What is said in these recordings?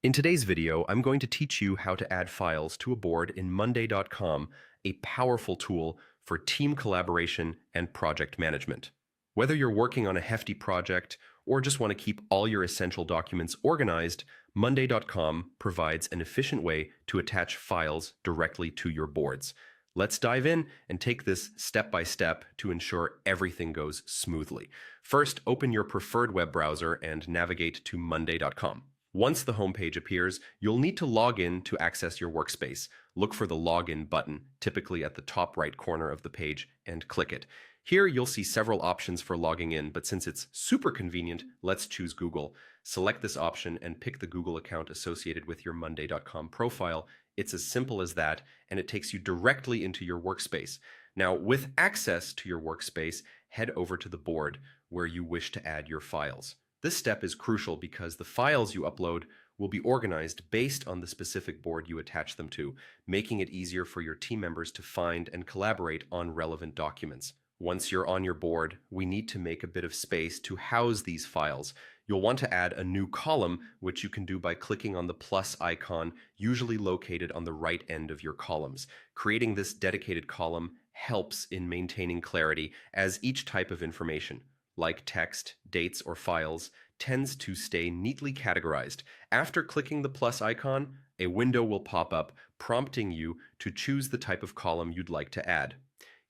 In today's video, I'm going to teach you how to add files to a board in Monday.com, a powerful tool for team collaboration and project management. Whether you're working on a hefty project or just want to keep all your essential documents organized, Monday.com provides an efficient way to attach files directly to your boards. Let's dive in and take this step by step to ensure everything goes smoothly. First, open your preferred web browser and navigate to Monday.com. Once the homepage appears, you'll need to log in to access your workspace. Look for the Login button, typically at the top right corner of the page, and click it. Here you'll see several options for logging in, but since it's super convenient, let's choose Google. Select this option and pick the Google account associated with your Monday.com profile. It's as simple as that, and it takes you directly into your workspace. Now, with access to your workspace, head over to the board where you wish to add your files. This step is crucial because the files you upload will be organized based on the specific board you attach them to, making it easier for your team members to find and collaborate on relevant documents. Once you're on your board, we need to make a bit of space to house these files. You'll want to add a new column, which you can do by clicking on the plus icon, usually located on the right end of your columns. Creating this dedicated column helps in maintaining clarity, as each type of information, like text, dates, or files, tends to stay neatly categorized. After clicking the plus icon, a window will pop up prompting you to choose the type of column you'd like to add.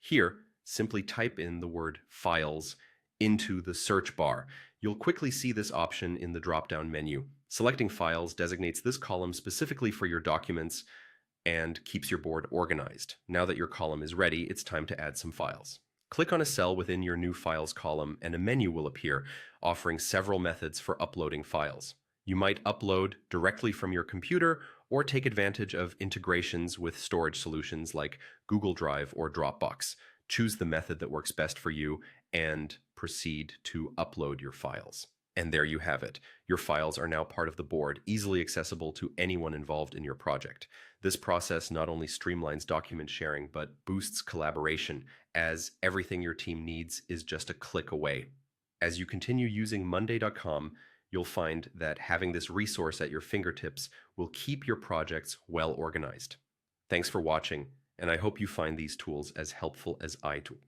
Here, simply type in the word files into the search bar. You'll quickly see this option in the drop-down menu. Selecting files designates this column specifically for your documents and keeps your board organized. Now that your column is ready, it's time to add some files. Click on a cell within your new files column and a menu will appear, offering several methods for uploading files. You might upload directly from your computer or take advantage of integrations with storage solutions like Google Drive or Dropbox. Choose the method that works best for you and proceed to upload your files. And there you have it. Your files are now part of the board, easily accessible to anyone involved in your project. This process not only streamlines document sharing, but boosts collaboration, as everything your team needs is just a click away. As you continue using Monday.com, you'll find that having this resource at your fingertips will keep your projects well organized. Thanks for watching, and I hope you find these tools as helpful as I do.